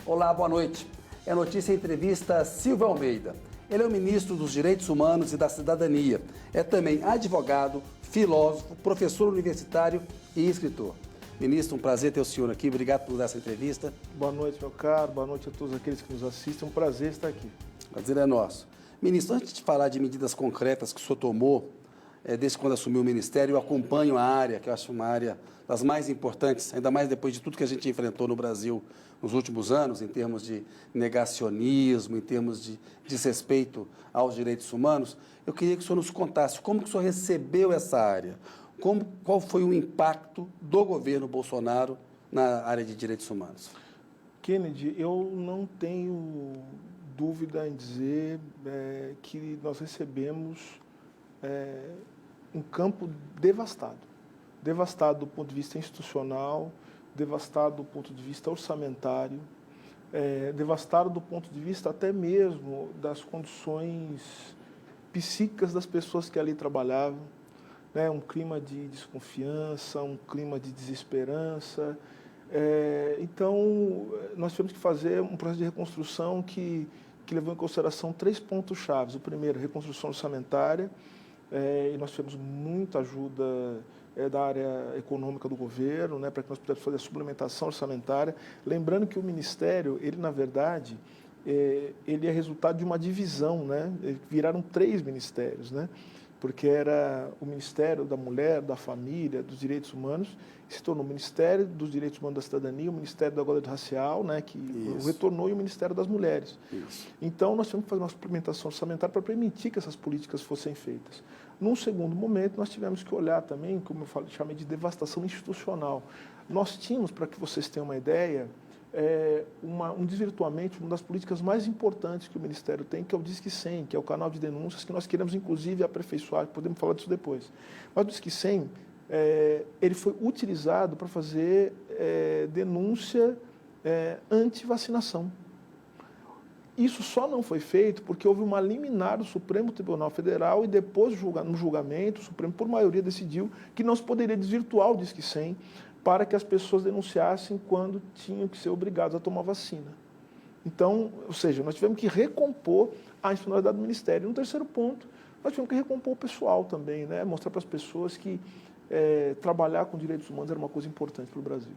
Olá, boa noite. É notícia em entrevista a Silvio Almeida. Ele é o ministro dos Direitos Humanos e da Cidadania. É também advogado, filósofo, professor universitário e escritor. Ministro, um prazer ter o senhor aqui. Obrigado por dar essa entrevista. Boa noite, meu caro. Boa noite a todos aqueles que nos assistem. É um prazer estar aqui. O prazer é nosso. Ministro, antes de falar de medidas concretas que o senhor tomou, desde quando assumiu o Ministério, eu acompanho a área, que eu acho uma área das mais importantes, ainda mais depois de tudo que a gente enfrentou no Brasil nos últimos anos, em termos de negacionismo, em termos de desrespeito aos direitos humanos. Eu queria que o senhor nos contasse como que o senhor recebeu essa área, qual foi o impacto do governo Bolsonaro na área de direitos humanos. Kennedy, eu não tenho dúvida em dizer que nós recebemos um campo devastado. Devastado do ponto de vista institucional, devastado do ponto de vista orçamentário, devastado do ponto de vista até mesmo das condições psíquicas das pessoas que ali trabalhavam, né? Um clima de desconfiança, um clima de desesperança. Então, nós tivemos que fazer um processo de reconstrução que levou em consideração 3 pontos chaves. O primeiro, reconstrução orçamentária, e nós tivemos muita ajuda da área econômica do governo, né, para que nós pudéssemos fazer a suplementação orçamentária. Lembrando que o Ministério, ele na verdade, ele é resultado de uma divisão, né? Viraram 3 ministérios, né? Porque era o Ministério da Mulher, da Família, dos Direitos Humanos, que se tornou o Ministério dos Direitos Humanos da Cidadania, o Ministério da Igualdade Racial, né, que retornou, e o Ministério das Mulheres. Isso. Então, nós tivemos que fazer uma suplementação orçamentária para permitir que essas políticas fossem feitas. Num segundo momento, nós tivemos que olhar também, como eu chamei de devastação institucional. Nós tínhamos, para que vocês tenham uma ideia, um desvirtuamento, uma das políticas mais importantes que o Ministério tem, que é o Disque 100, que é o canal de denúncias, que nós queremos, inclusive, aperfeiçoar, podemos falar disso depois. Mas o Disque 100, ele foi utilizado para fazer denúncia anti-vacinação. Isso só não foi feito porque houve uma liminar do Supremo Tribunal Federal e depois, no julgamento, o Supremo, por maioria, decidiu que não se poderia desvirtuar o Disque 100 para que as pessoas denunciassem quando tinham que ser obrigadas a tomar vacina. Então, ou seja, nós tivemos que recompor a institucionalidade do Ministério. E no terceiro ponto, nós tivemos que recompor o pessoal também, né? Mostrar para as pessoas que trabalhar com direitos humanos era uma coisa importante para o Brasil.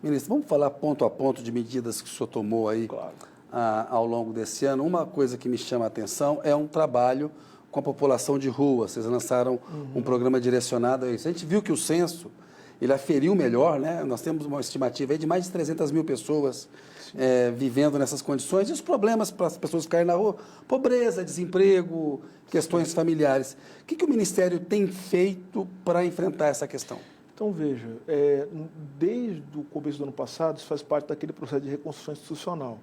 Ministro, vamos falar ponto a ponto de medidas que o senhor tomou aí, claro, ao longo desse ano. Uma coisa que me chama a atenção é um trabalho com a população de rua. Vocês lançaram um programa direcionado a isso. A gente viu que o censo, ele aferiu melhor, né? Nós temos uma estimativa aí de mais de 300 mil pessoas vivendo nessas condições. E os problemas para as pessoas ficarem na rua? Pobreza, desemprego, questões familiares. O que o Ministério tem feito para enfrentar essa questão? Então, veja, desde o começo do ano passado, isso faz parte daquele processo de reconstrução institucional.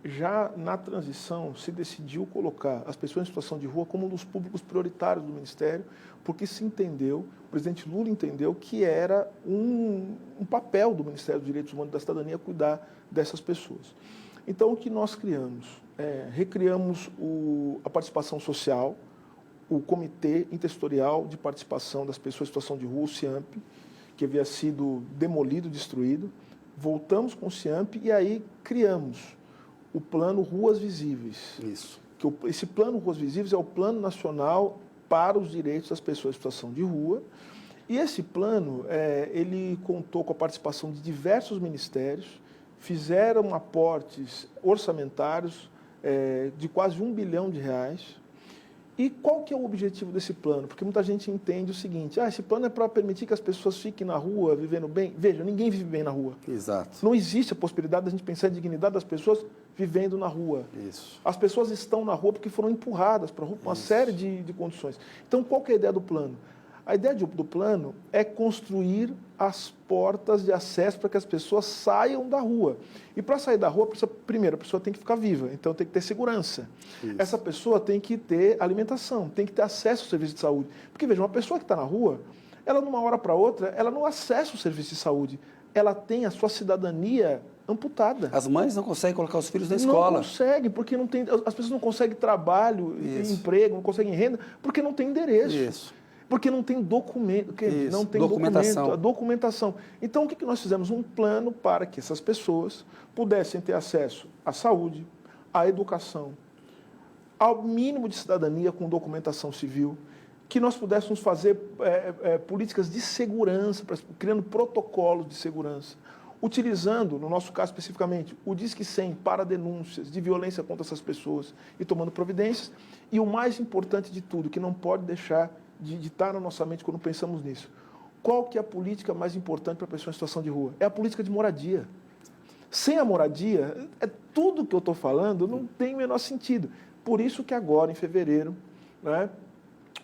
Já na transição se decidiu colocar as pessoas em situação de rua como um dos públicos prioritários do Ministério, porque se entendeu, o presidente Lula entendeu que era um papel do Ministério dos Direitos Humanos e da Cidadania cuidar dessas pessoas. Então, o que nós criamos? Recriamos a participação social, o Comitê Intersetorial de Participação das Pessoas em Situação de Rua, o CIAMP, que havia sido demolido, destruído. Voltamos com o CIAMP e aí criamos o Plano Ruas Visíveis. Isso. Esse Plano Ruas Visíveis é o Plano Nacional para os Direitos das Pessoas em Situação de Rua. E esse plano, ele contou com a participação de diversos ministérios, fizeram aportes orçamentários de quase R$1 bilhão. E qual que é o objetivo desse plano? Porque muita gente entende o seguinte, esse plano é para permitir que as pessoas fiquem na rua, vivendo bem. Veja, ninguém vive bem na rua. Exato. Não existe a possibilidade da gente pensar em dignidade das pessoas vivendo na rua. Isso. As pessoas estão na rua porque foram empurradas para a rua, uma série de condições. Então, qual que é a ideia do plano? A ideia do plano é construir as portas de acesso para que as pessoas saiam da rua. E para sair da rua, primeiro, a pessoa tem que ficar viva, então tem que ter segurança. Isso. Essa pessoa tem que ter alimentação, tem que ter acesso ao serviço de saúde. Porque, veja, uma pessoa que está na rua, ela, de uma hora para outra, ela não acessa o serviço de saúde. Ela tem a sua cidadania amputada. As mães não conseguem colocar os filhos na escola. Não conseguem, porque não tem, as pessoas não conseguem trabalho, emprego, não conseguem renda, porque não tem endereço. Isso. Porque não tem documento. Isso, não tem documentação. Então, o que nós fizemos? Um plano para que essas pessoas pudessem ter acesso à saúde, à educação, ao mínimo de cidadania com documentação civil, que nós pudéssemos fazer políticas de segurança, criando protocolos de segurança, utilizando, no nosso caso especificamente, o Disque 100 para denúncias de violência contra essas pessoas e tomando providências. E o mais importante de tudo, que não pode deixar de estar na nossa mente quando pensamos nisso. Qual que é a política mais importante para a pessoa em situação de rua? É a política de moradia. Sem a moradia, tudo que eu estou falando não tem o menor sentido. Por isso que agora, em fevereiro, né,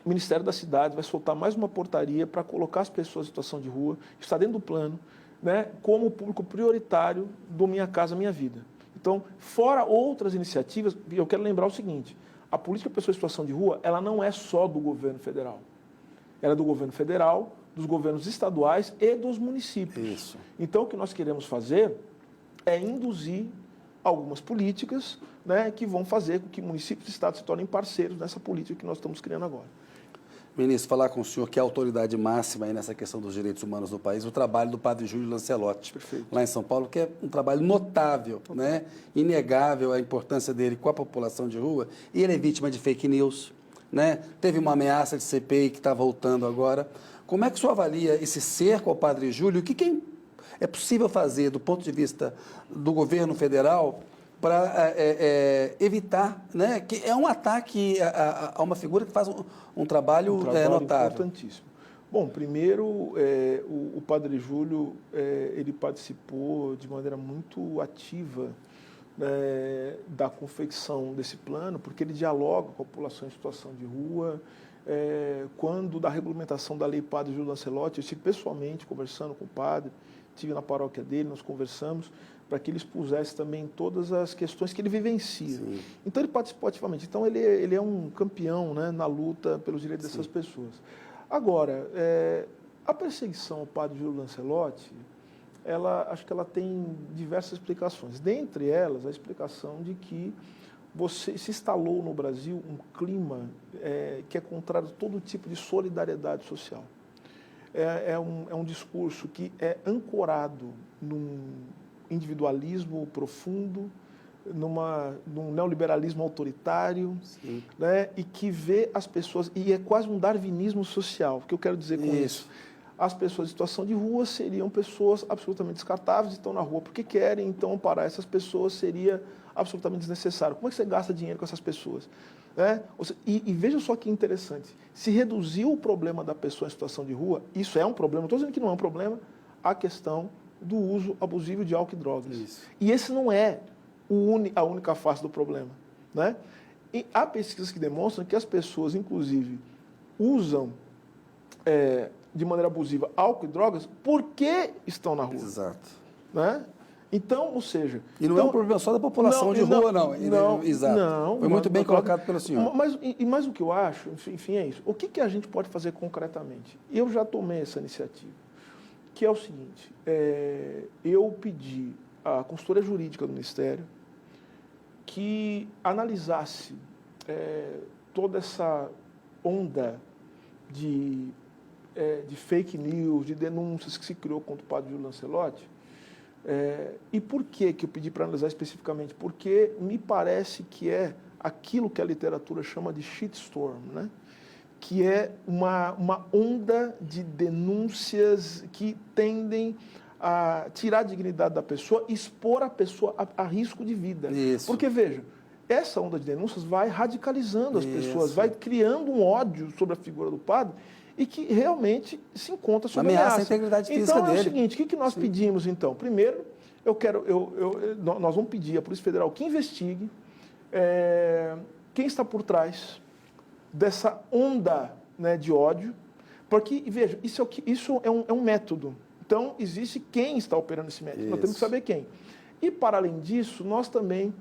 o Ministério da Cidade vai soltar mais uma portaria para colocar as pessoas em situação de rua, está dentro do plano, né, como público prioritário do Minha Casa Minha Vida. Então, fora outras iniciativas, eu quero lembrar o seguinte, a política de pessoas em situação de rua, ela não é só do governo federal. Ela é do governo federal, dos governos estaduais e dos municípios. Isso. Então, o que nós queremos fazer é induzir algumas políticas, né, que vão fazer com que municípios e estados se tornem parceiros nessa política que nós estamos criando agora. Ministro, falar com o senhor, que é a autoridade máxima aí nessa questão dos direitos humanos no país, o trabalho do padre Júlio Lancelotti, lá em São Paulo, que é um trabalho notável, né? Inegável a importância dele com a população de rua, e ele é vítima de fake news, né? Teve uma ameaça de CPI que está voltando agora. Como é que o senhor avalia esse cerco ao padre Júlio? O que é possível fazer do ponto de vista do governo federal para evitar, né, que é um ataque a uma figura que faz um trabalho notável. Importantíssimo. Bom, primeiro, o padre Júlio, ele participou de maneira muito ativa da confecção desse plano, porque ele dialoga com a população em situação de rua. Quando da regulamentação da lei Padre Júlio Lancelotti, eu estive pessoalmente conversando com o padre, estive na paróquia dele, nós conversamos, para que ele expusesse também todas as questões que ele vivencia. Sim. Então, ele participou ativamente. Então, ele é um campeão, né, na luta pelos direitos dessas pessoas. Agora, a perseguição ao padre Júlio Lancelotti, acho que ela tem diversas explicações. Dentre elas, a explicação de que se instalou no Brasil um clima que é contrário a todo tipo de solidariedade social. É um discurso que é ancorado num individualismo profundo, num neoliberalismo autoritário, né, e que vê as pessoas, e é quase um darwinismo social. O que eu quero dizer com isso? As pessoas em situação de rua seriam pessoas absolutamente descartáveis, estão na rua porque querem, então parar essas pessoas seria absolutamente desnecessário. Como é que você gasta dinheiro com essas pessoas? E veja só que interessante, se reduziu o problema da pessoa em situação de rua, isso é um problema, não estou dizendo que não é um problema, a questão do uso abusivo de álcool e drogas. Isso. E esse não é a única face do problema, né? E há pesquisas que demonstram que as pessoas, inclusive, usam de maneira abusiva álcool e drogas porque estão na rua. Exato. Né? Então, ou seja... E não é um problema só da população de rua, não. Exato. Não, foi muito bem colocado pelo senhor. Mas o que eu acho, enfim, é isso. O que a gente pode fazer concretamente? Eu já tomei essa iniciativa, que é o seguinte, eu pedi à consultoria jurídica do Ministério que analisasse toda essa onda de fake news, de denúncias que se criou contra o padre Júlio Lancelotti. E por que eu pedi para analisar especificamente? Porque me parece que é aquilo que a literatura chama de shitstorm, né? Que é uma onda de denúncias que tendem a tirar a dignidade da pessoa, expor a pessoa a risco de vida. Isso. Porque, veja, essa onda de denúncias vai radicalizando as pessoas, vai criando um ódio sobre a figura do padre e que realmente se encontra sob ameaça. A integridade física dele. Então, é o seguinte, o que nós pedimos, então? Primeiro, nós vamos pedir à Polícia Federal que investigue quem está por trás dessa onda, né, de ódio, porque, veja, isso é um método. Então, existe quem está operando esse método, nós temos que saber quem. E, para além disso, nós também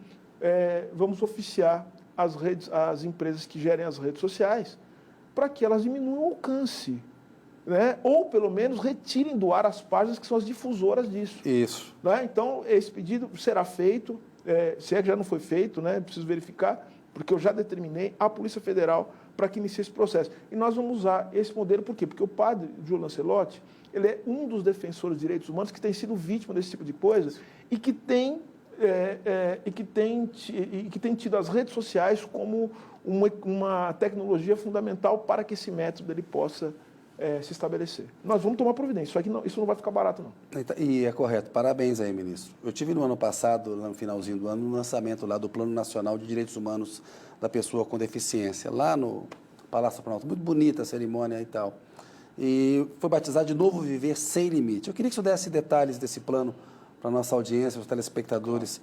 vamos oficiar as empresas que gerem as redes sociais para que elas diminuam o alcance, né? Ou, pelo menos, retirem do ar as páginas que são as difusoras disso. Isso. Né? Então, esse pedido será feito, se é que já não foi feito, né? Preciso verificar, porque eu já determinei a Polícia Federal para que inicie esse processo. E nós vamos usar esse modelo, por quê? Porque o padre Júlio Lancelotti, ele é um dos defensores dos direitos humanos que tem sido vítima desse tipo de coisa e que tem tido as redes sociais como uma tecnologia fundamental para que esse método ele possa se estabelecer. Nós vamos tomar providência, só que isso não vai ficar barato, não. E é correto. Parabéns aí, ministro. Eu tive no ano passado, no finalzinho do ano, um lançamento lá do Plano Nacional de Direitos Humanos da Pessoa com Deficiência, lá no Palácio Planalto. Muito bonita a cerimônia e tal. E foi batizado de Novo Viver Sem Limite. Eu queria que o senhor desse detalhes desse plano para a nossa audiência, os telespectadores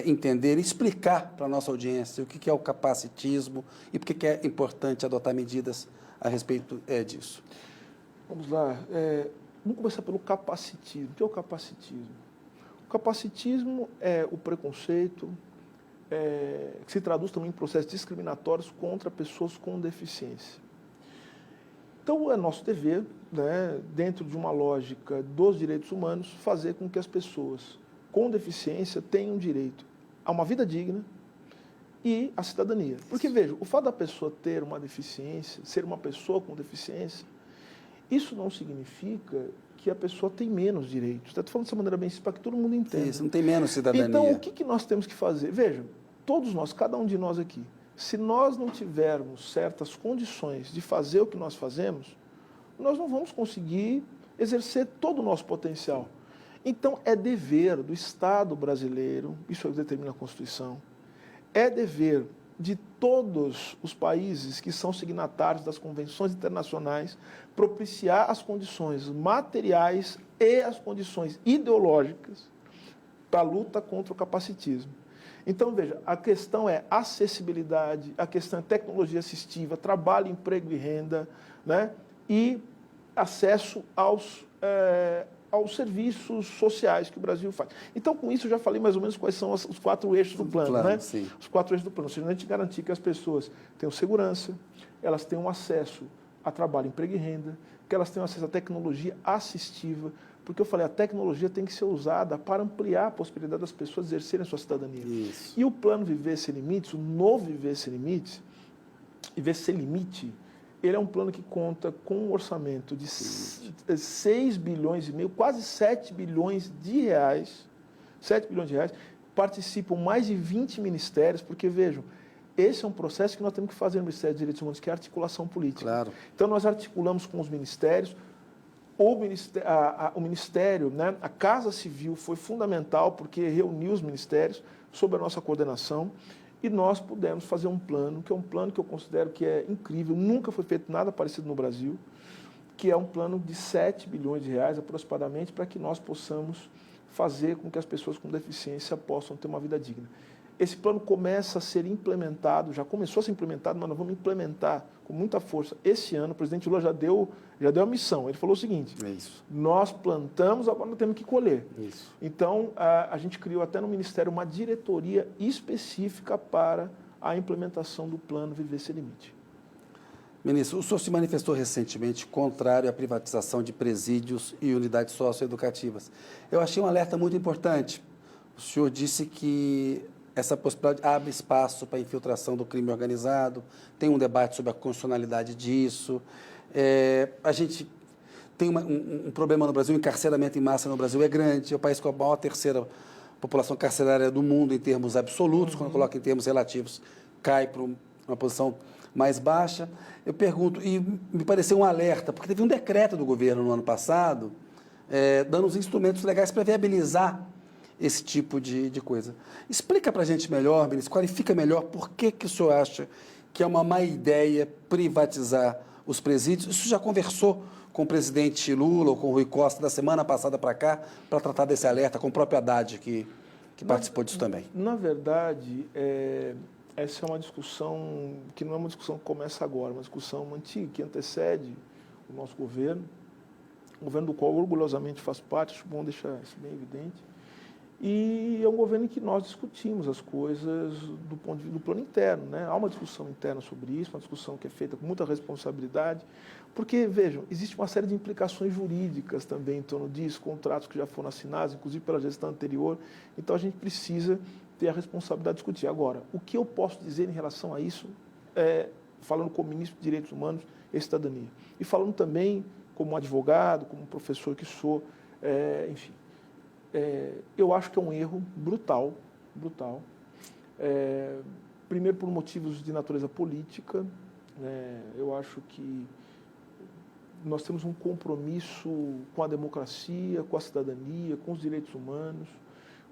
entenderem, explicar para a nossa audiência o que é o capacitismo e por que é importante adotar medidas a respeito disso. Vamos lá. Vamos começar pelo capacitismo. O que é o capacitismo? O capacitismo é o preconceito que se traduz também em processos discriminatórios contra pessoas com deficiência. Então, é nosso dever, né, dentro de uma lógica dos direitos humanos, fazer com que as pessoas com deficiência tenham direito a uma vida digna e à cidadania. Porque, veja, o fato da pessoa ter uma deficiência, ser uma pessoa com deficiência, isso não significa que a pessoa tem menos direitos. Estou falando dessa maneira bem simples, para que todo mundo entenda. Isso, não tem menos cidadania. Então, o que nós temos que fazer? Veja, todos nós, cada um de nós aqui, se nós não tivermos certas condições de fazer o que nós fazemos, nós não vamos conseguir exercer todo o nosso potencial. Então, é dever do Estado brasileiro, isso é o que determina a Constituição, é dever de todos os países que são signatários das convenções internacionais propiciar as condições materiais e as condições ideológicas para a luta contra o capacitismo. Então, veja, a questão é acessibilidade, a questão é tecnologia assistiva, trabalho, emprego e renda, né? E acesso aos serviços sociais que o Brasil faz. Então, com isso, eu já falei mais ou menos quais são os 4 eixos do plano, né? Sim. Os 4 eixos do plano. Ou seja, a gente garantir que as pessoas tenham segurança, elas tenham acesso a trabalho, emprego e renda, que elas tenham acesso à tecnologia assistiva, porque eu falei, a tecnologia tem que ser usada para ampliar a possibilidade das pessoas exercerem a sua cidadania. Isso. E o plano Viver Sem Limites, o novo Viver Sem Limites, Viver Sem Limite, ele é um plano que conta com um orçamento de 6 bilhões e meio, quase 7 bilhões de reais. 7 bilhões de reais. Participam mais de 20 ministérios, porque, vejam, esse é um processo que nós temos que fazer no Ministério dos Direitos Humanos, que é a articulação política. Claro. Então, nós articulamos com os ministérios. O Ministério, né, a Casa Civil foi fundamental, porque reuniu os ministérios sob a nossa coordenação, e nós pudemos fazer um plano, que é um plano que eu considero que é incrível, nunca foi feito nada parecido no Brasil, que é um plano de 7 bilhões de reais aproximadamente, para que nós possamos fazer com que as pessoas com deficiência possam ter uma vida digna. Esse plano começa a ser implementado, já começou a ser implementado, mas nós vamos implementar com muita força esse ano. O presidente Lula já deu a missão. Ele falou o seguinte, nós plantamos, agora nós temos que colher. Isso. Então, a gente criou até no Ministério uma diretoria específica para a implementação do plano Viver Sem Limite. Ministro, o senhor se manifestou recentemente contrário à privatização de presídios e unidades socioeducativas. Eu achei um alerta muito importante. O senhor disse que essa possibilidade abre espaço para a infiltração do crime organizado, tem um debate sobre a constitucionalidade disso. A gente tem um problema no Brasil, o encarceramento em massa no Brasil é grande, é o país com a maior terceira população carcerária do mundo em termos absolutos, quando coloca em termos relativos, cai para uma posição mais baixa. Eu pergunto, e me pareceu um alerta, porque teve um decreto do governo no ano passado, dando os instrumentos legais para viabilizar esse tipo de coisa. Explica para a gente melhor, ministro, qualifica melhor por que o senhor acha que é uma má ideia privatizar os presídios. Isso já conversou com o presidente Lula ou com o Rui Costa da semana passada para cá, para tratar desse alerta, com o próprio Haddad, que participou disso também. Na verdade, essa é uma discussão que não é uma discussão que começa agora, é uma discussão antiga, que antecede o nosso governo, um governo do qual orgulhosamente faço parte, acho bom deixar isso bem evidente. E é um governo em que nós discutimos as coisas do ponto de vista do plano interno, né? Há uma discussão interna sobre isso, uma discussão que é feita com muita responsabilidade, porque, vejam, existe uma série de implicações jurídicas também em torno disso, contratos que já foram assinados, inclusive pela gestão anterior, então a gente precisa ter a responsabilidade de discutir. Agora, o que eu posso dizer em relação a isso, falando como ministro de Direitos Humanos e Cidadania, e falando também como advogado, como professor que sou, enfim, eu acho que é um erro brutal, primeiro por motivos de natureza política, eu acho que nós temos um compromisso com a democracia, com a cidadania, com os direitos humanos,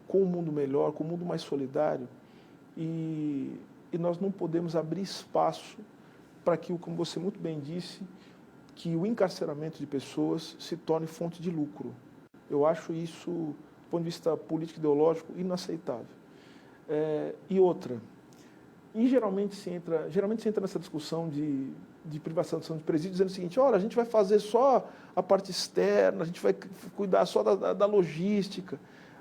com um mundo melhor, com um mundo mais solidário, e nós não podemos abrir espaço para que, como você muito bem disse, que o encarceramento de pessoas se torne fonte de lucro. Eu acho isso, do ponto de vista político e ideológico, inaceitável. E outra, geralmente se entra nessa discussão de privatização de presídios, dizendo o seguinte: olha, a gente vai fazer só a parte externa, a gente vai cuidar só da logística.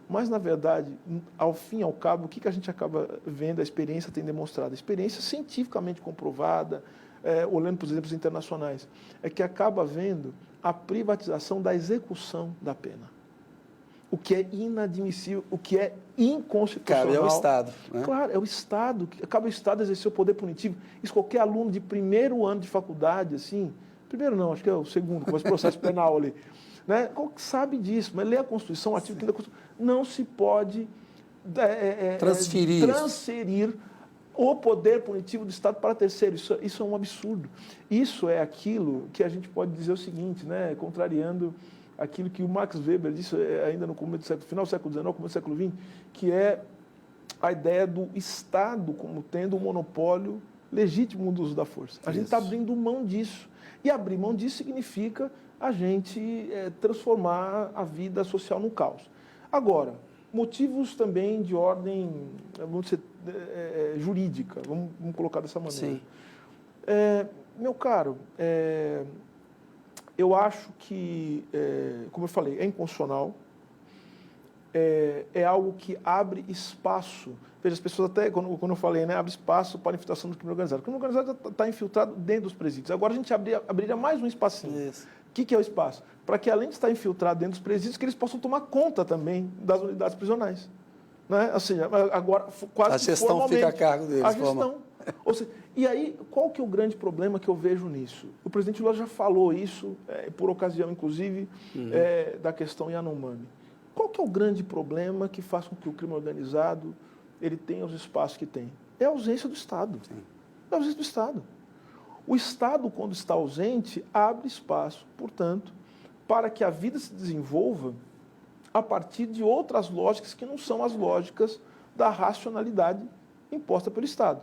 Mas, na verdade, ao fim e ao cabo, o que a gente acaba vendo, a experiência tem demonstrado, a experiência cientificamente comprovada, olhando para os exemplos internacionais, é que acaba vendo a privatização da execução da pena. O que é inadmissível, o que é inconstitucional. Cabe ao Estado. Né? Claro, é o Estado, cabe ao Estado exercer o poder punitivo. Isso qualquer aluno de primeiro ano de faculdade, assim, primeiro não, acho que é o segundo, com esse processo penal ali, né? Sabe disso, mas lê a Constituição, o artigo 5 da Constituição, não se pode transferir o poder punitivo do Estado para terceiro. Isso é um absurdo. Isso é aquilo que a gente pode dizer o seguinte, né, contrariando aquilo que o Max Weber disse ainda no começo do século, final do século XIX, começo do século XX, que é a ideia do Estado como tendo um monopólio legítimo do uso da força. A gente está abrindo mão disso. E abrir mão disso significa a gente transformar a vida social num caos. Agora, motivos também de ordem, vamos dizer, jurídica, vamos colocar dessa maneira. Sim. Meu caro, eu acho que, como eu falei, é inconstitucional, é algo que abre espaço. Veja, as pessoas até, quando eu falei, né, abre espaço para a infiltração do crime organizado. O crime organizado está infiltrado dentro dos presídios. Agora a gente abriria mais um espacinho. Isso. O que é o espaço? Para que, além de estar infiltrado dentro dos presídios, que eles possam tomar conta também das unidades prisionais. Né? Ou seja, agora quase a gestão fica a cargo deles. A gestão. Ou seja, e aí, qual que é o grande problema que eu vejo nisso? O presidente Lula já falou isso, por ocasião, inclusive, da questão Yanomami. Qual que é o grande problema que faz com que o crime organizado ele tenha os espaços que tem? É a ausência do Estado. Sim. É a ausência do Estado. O Estado, quando está ausente, abre espaço, portanto, para que a vida se desenvolva a partir de outras lógicas que não são as lógicas da racionalidade imposta pelo Estado.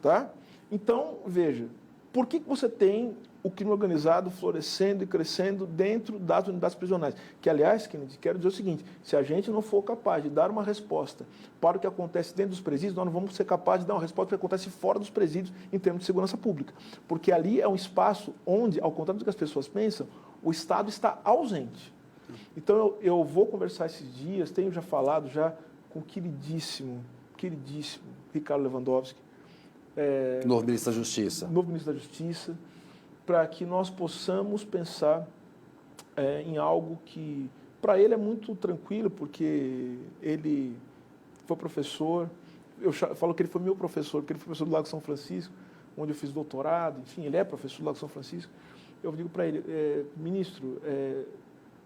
Tá? Então, veja, por que você tem o crime organizado florescendo e crescendo dentro das unidades prisionais? Que, aliás, Kennedy, quero dizer o seguinte: se a gente não for capaz de dar uma resposta para o que acontece dentro dos presídios, nós não vamos ser capazes de dar uma resposta para o que acontece fora dos presídios em termos de segurança pública. Porque ali é um espaço onde, ao contrário do que as pessoas pensam, o Estado está ausente. Então, eu vou conversar esses dias, tenho já falado com o queridíssimo Ricardo Lewandowski, novo ministro da Justiça. Novo ministro da Justiça, para que nós possamos pensar em algo que, para ele, é muito tranquilo, porque ele foi professor, eu falo que ele foi meu professor, porque ele foi professor do Lago São Francisco, onde eu fiz doutorado, enfim, ele é professor do Lago São Francisco. Eu digo para ele, ministro,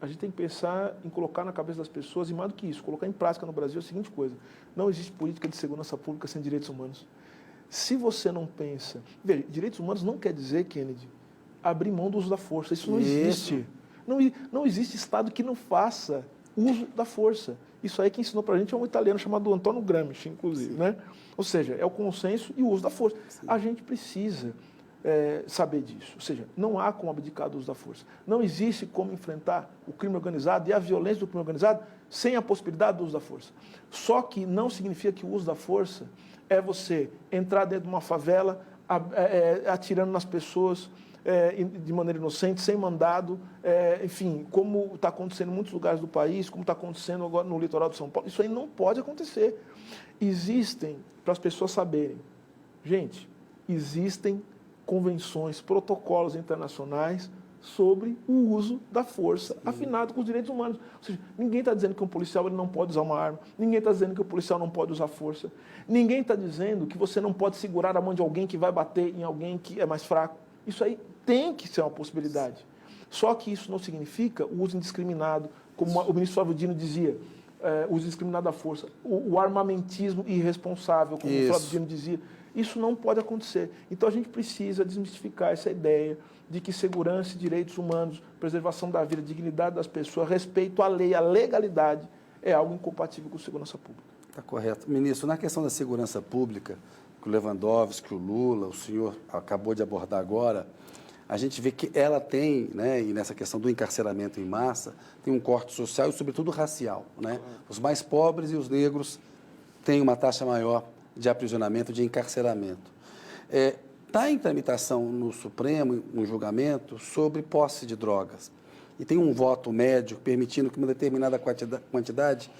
a gente tem que pensar em colocar na cabeça das pessoas, e mais do que isso, colocar em prática no Brasil a seguinte coisa: não existe política de segurança pública sem direitos humanos. Se você não pensa... Veja, direitos humanos não quer dizer, Kennedy, abrir mão do uso da força. Isso não existe. Não existe Estado que não faça uso da força. Isso aí quem ensinou para a gente é um italiano chamado Antonio Gramsci, inclusive. Né? Ou seja, é o consenso e o uso da força. Sim. A gente precisa saber disso. Ou seja, não há como abdicar do uso da força. Não existe como enfrentar o crime organizado e a violência do crime organizado sem a possibilidade do uso da força. Só que não significa que o uso da força é você entrar dentro de uma favela atirando nas pessoas de maneira inocente, sem mandado, enfim, como está acontecendo em muitos lugares do país, como está acontecendo agora no litoral de São Paulo. Isso aí não pode acontecer. Existem, para as pessoas saberem, gente, existem convenções, protocolos internacionais sobre o uso da força afinado com os direitos humanos. Ou seja, ninguém está dizendo que um policial ele não pode usar uma arma, ninguém está dizendo que o policial não pode usar força, ninguém está dizendo que você não pode segurar a mão de alguém que vai bater em alguém que é mais fraco. Isso aí tem que ser uma possibilidade. Só que isso não significa o uso indiscriminado, como o ministro Flávio Dino dizia, o uso indiscriminado da força, o armamentismo irresponsável, como o Flávio Dino dizia. Isso não pode acontecer. Então, a gente precisa desmistificar essa ideia de que segurança e direitos humanos, preservação da vida, dignidade das pessoas, respeito à lei, à legalidade, é algo incompatível com segurança pública. Está correto. Ministro, na questão da segurança pública, que o Lewandowski, o Lula, o senhor acabou de abordar agora, a gente vê que ela tem, né, e nessa questão do encarceramento em massa, tem um corte social e, sobretudo, racial. Né? Os mais pobres e os negros têm uma taxa maior de aprisionamento, de encarceramento. Está em tramitação no Supremo um julgamento sobre posse de drogas. E tem um voto médio permitindo que uma determinada quantidade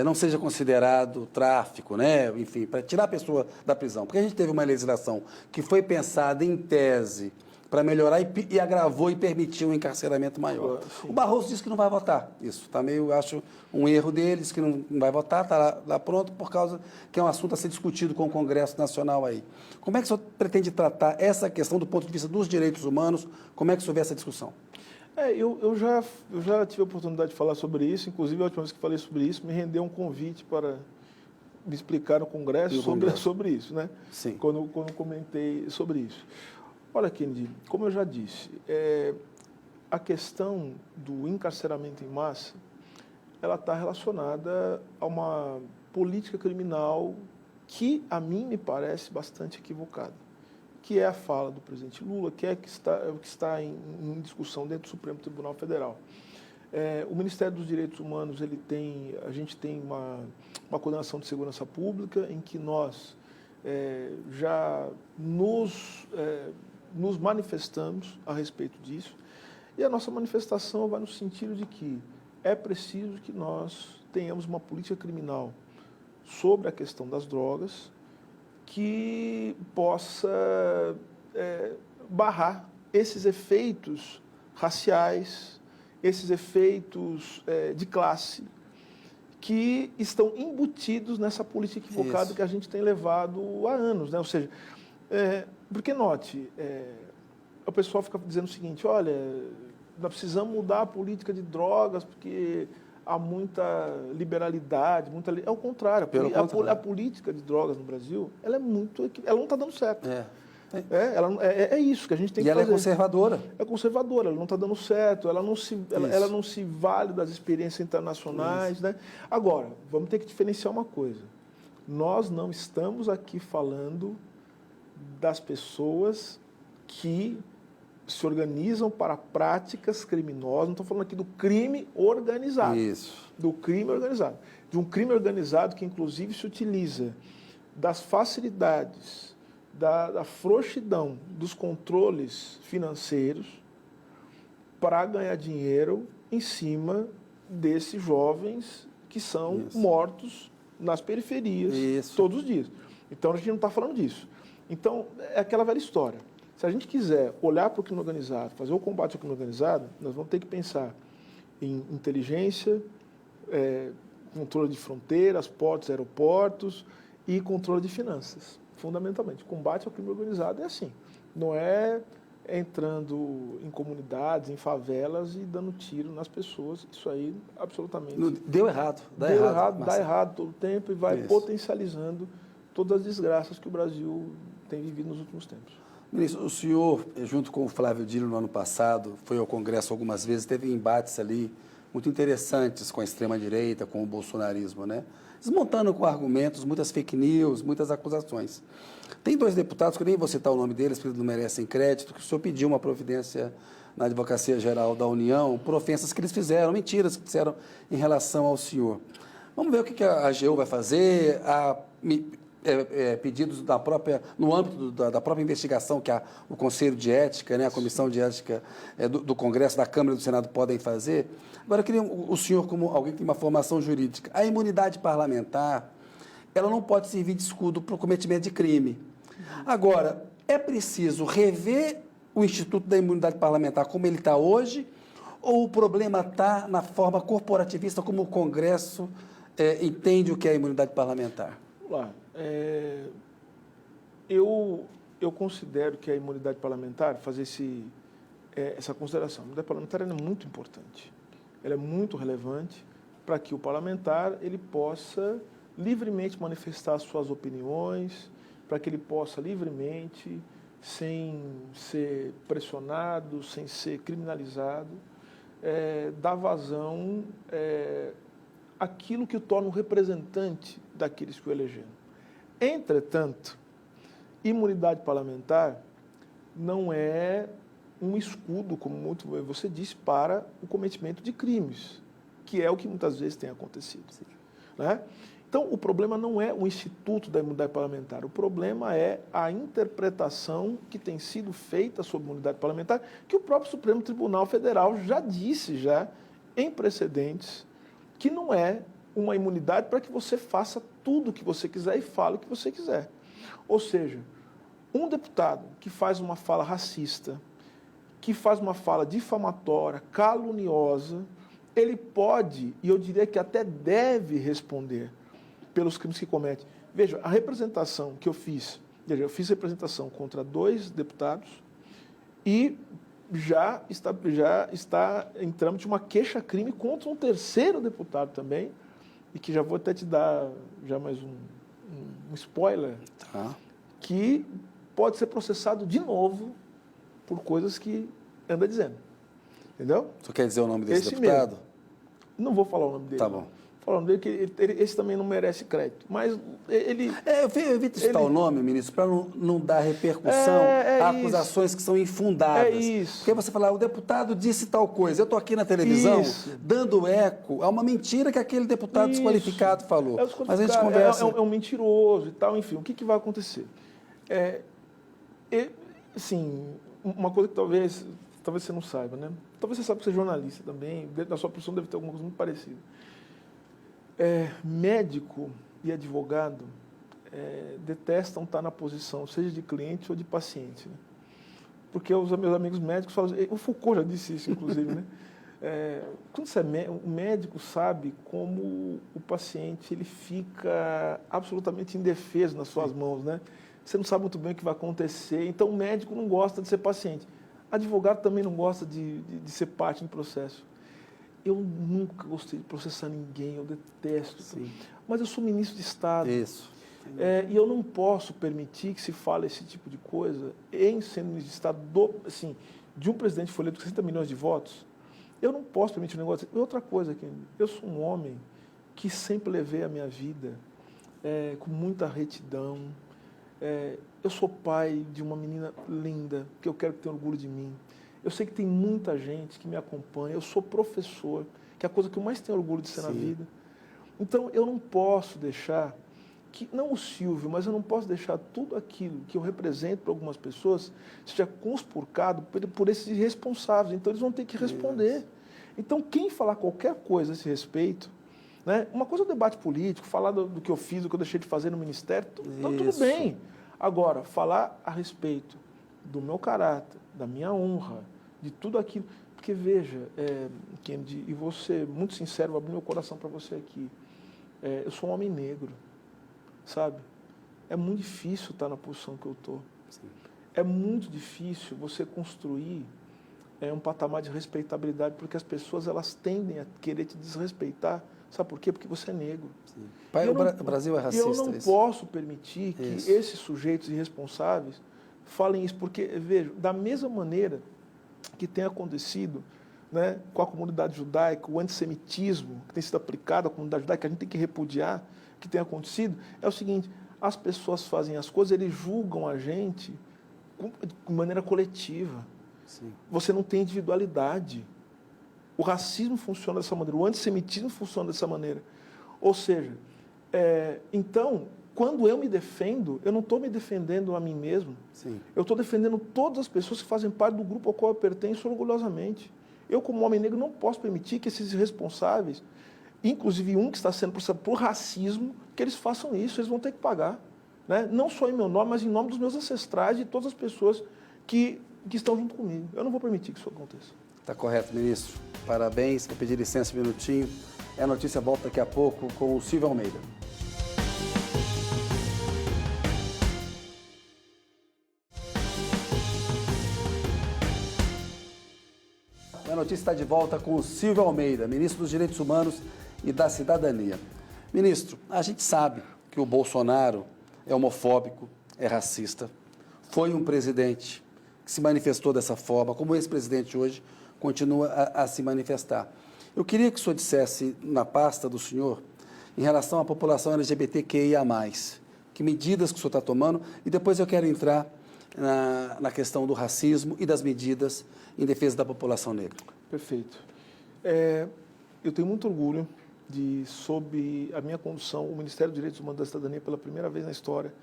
não seja considerado tráfico, né? Enfim, para tirar a pessoa da prisão. Porque a gente teve uma legislação que foi pensada em tese para melhorar e agravou e permitiu um encarceramento maior. Sim. O Barroso disse que não vai votar isso. Está meio, acho, um erro deles, que não vai votar, está lá pronto, por causa que é um assunto a ser discutido com o Congresso Nacional aí. Como é que o senhor pretende tratar essa questão do ponto de vista dos direitos humanos? Como é que o senhor vê essa discussão? Eu já tive a oportunidade de falar sobre isso, inclusive a última vez que falei sobre isso, me rendeu um convite para me explicar no Congresso sobre isso, né? Sim. Quando comentei sobre isso. Olha, Kennedy, como eu já disse, a questão do encarceramento em massa, ela está relacionada a uma política criminal que, a mim, me parece bastante equivocada, que é a fala do presidente Lula, que está em discussão dentro do Supremo Tribunal Federal. O Ministério dos Direitos Humanos, a gente tem uma coordenação de segurança pública em que nós já nos manifestamos a respeito disso, e a nossa manifestação vai no sentido de que é preciso que nós tenhamos uma política criminal sobre a questão das drogas que possa barrar esses efeitos raciais, esses efeitos de classe que estão embutidos nessa política equivocada que a gente tem levado há anos, né? Ou seja, porque note, o pessoal fica dizendo o seguinte, olha, nós precisamos mudar a política de drogas porque há muita liberalidade, é o contrário. A política de drogas no Brasil, ela não está dando certo. É isso que a gente tem que fazer. E ela é conservadora. É conservadora, ela não está dando certo, ela não se vale das experiências internacionais. Né? Agora, vamos ter que diferenciar uma coisa. Nós não estamos aqui falando das pessoas que se organizam para práticas criminosas, não estou falando aqui do crime organizado. Isso. Do crime organizado. De um crime organizado que, inclusive, se utiliza das facilidades, da frouxidão dos controles financeiros para ganhar dinheiro em cima desses jovens que são mortos nas periferias todos os dias. Então, a gente não está falando disso. Então, é aquela velha história. Se a gente quiser olhar para o crime organizado, fazer o combate ao crime organizado, nós vamos ter que pensar em inteligência, controle de fronteiras, portos, aeroportos e controle de finanças, fundamentalmente. O combate ao crime organizado é assim, não é entrando em comunidades, em favelas e dando tiro nas pessoas. Isso aí, absolutamente... Deu errado. Dá errado todo o tempo e vai potencializando todas as desgraças que o Brasil tem vivido nos últimos tempos. Ministro, o senhor, junto com o Flávio Dino no ano passado, foi ao Congresso algumas vezes, teve embates ali muito interessantes com a extrema-direita, com o bolsonarismo, né? Desmontando com argumentos, muitas fake news, muitas acusações. Tem 2 deputados, que eu nem vou citar o nome deles, porque eles não merecem crédito, que o senhor pediu uma providência na Advocacia Geral da União por ofensas que eles fizeram, mentiras que disseram em relação ao senhor. Vamos ver o que a AGU vai fazer, pedidos no âmbito da própria investigação que o Conselho de Ética, né, a Comissão de Ética do Congresso, da Câmara e do Senado podem fazer. Agora, eu queria o senhor, como alguém que tem uma formação jurídica, a imunidade parlamentar, ela não pode servir de escudo para o cometimento de crime. Agora, é preciso rever o Instituto da Imunidade Parlamentar como ele está hoje, ou o problema está na forma corporativista como o Congresso entende o que é a imunidade parlamentar? Vamos lá. Eu considero que a imunidade parlamentar, fazer essa consideração, a imunidade parlamentar é muito importante, ela é muito relevante para que o parlamentar ele possa livremente manifestar suas opiniões, para que ele possa livremente, sem ser pressionado, sem ser criminalizado, dar vazão àquilo que o torna um representante daqueles que o elegeram. Entretanto, imunidade parlamentar não é um escudo, como muito bem você disse, para o cometimento de crimes, que é o que muitas vezes tem acontecido. Né? Então, o problema não é o instituto da imunidade parlamentar, o problema é a interpretação que tem sido feita sobre a imunidade parlamentar, que o próprio Supremo Tribunal Federal já disse, em precedentes, que não é uma imunidade para que você faça tudo o que você quiser e fale o que você quiser. Ou seja, um deputado que faz uma fala racista, que faz uma fala difamatória, caluniosa, ele pode, e eu diria que até deve responder pelos crimes que comete. Veja, a representação que eu fiz representação contra 2 deputados e já está em trâmite uma queixa-crime contra um 3º deputado também, e que já vou até te dar já mais um spoiler, que pode ser processado de novo por coisas que anda dizendo. Entendeu? Você quer dizer o nome desse deputado? Mesmo. Não vou falar o nome dele. Tá bom. Falando dele, que esse também não merece crédito. Mas ele... eu evito citar o nome, ministro, para não dar repercussão a acusações que são infundadas. É isso. Porque você fala, o deputado disse tal coisa, eu estou aqui na televisão dando eco a uma mentira que aquele deputado desqualificado falou. Mas a gente conversa... É um mentiroso e tal, enfim, o que vai acontecer? Assim, uma coisa que talvez você não saiba, né? Talvez você saiba que você é jornalista também, dentro da sua profissão deve ter alguma coisa muito parecida. Médico e advogado detestam estar na posição, seja de cliente ou de paciente. Né? Porque os meus amigos médicos falam... O Foucault já disse isso, inclusive. Né? Quando você o médico sabe como o paciente ele fica absolutamente indefeso nas suas mãos. Né? Você não sabe muito bem o que vai acontecer. Então, o médico não gosta de ser paciente. Advogado também não gosta de ser parte do processo. Eu nunca gostei de processar ninguém, eu detesto. Sim. Mas eu sou ministro de Estado. Isso. E eu não posso permitir que se fale esse tipo de coisa em sendo ministro de Estado de um presidente que foi eleito com 60 milhões de votos. Eu não posso permitir um negócio. E outra coisa, eu sou um homem que sempre levei a minha vida com muita retidão. Eu sou pai de uma menina linda, que eu quero que tenha orgulho de mim. Eu sei que tem muita gente que me acompanha. Eu sou professor, que é a coisa que eu mais tenho orgulho de ser na vida. Então, eu não posso deixar não o Silvio, mas eu não posso deixar tudo aquilo que eu represento para algumas pessoas seja conspurcado por esses irresponsáveis. Então, eles vão ter que responder. Então, quem falar qualquer coisa a esse respeito, né? Uma coisa é o debate político, falar do que eu fiz, do que eu deixei de fazer no Ministério, tudo bem. Agora, falar a respeito do meu caráter, da minha honra, de tudo aquilo... Porque, veja, Kennedy, e vou ser muito sincero, vou abrir meu coração para você aqui. Eu sou um homem negro, sabe? É muito difícil estar na posição que eu estou. É muito difícil você construir um patamar de respeitabilidade, porque as pessoas elas tendem a querer te desrespeitar. Sabe por quê? Porque você é negro. Pai, o Brasil é racista. E eu não posso permitir que esses sujeitos irresponsáveis falem isso, porque, veja, da mesma maneira que tem acontecido, né, com a comunidade judaica, o antissemitismo que tem sido aplicado à comunidade judaica, que a gente tem que repudiar, que tem acontecido, é o seguinte: as pessoas fazem as coisas, eles julgam a gente de maneira coletiva. Sim. Você não tem individualidade. O racismo funciona dessa maneira, o antissemitismo funciona dessa maneira. Ou seja, então, quando eu me defendo, eu não estou me defendendo a mim mesmo. Sim. Eu estou defendendo todas as pessoas que fazem parte do grupo ao qual eu pertenço orgulhosamente. Eu, como homem negro, não posso permitir que esses irresponsáveis, inclusive um que está sendo processado por racismo, que eles façam isso, eles vão ter que pagar. né? Não só em meu nome, mas em nome dos meus ancestrais e de todas as pessoas que estão junto comigo. Eu não vou permitir que isso aconteça. Está correto, ministro. Parabéns. Vou pedir licença um minutinho. A notícia volta daqui a pouco com o Silvio Almeida. A notícia está de volta com o Silvio Almeida, ministro dos Direitos Humanos e da Cidadania. Ministro, a gente sabe que o Bolsonaro é homofóbico, é racista, foi um presidente que se manifestou dessa forma, como esse presidente hoje continua a se manifestar. Eu queria que o senhor dissesse, na pasta do senhor, em relação à população LGBTQIA+, que medidas que o senhor está tomando, e depois eu quero entrar na questão do racismo e das medidas em defesa da população negra. Perfeito. Eu tenho muito orgulho de, sob a minha condução, o Ministério dos Direitos Humanos e da Cidadania, pela primeira vez na história,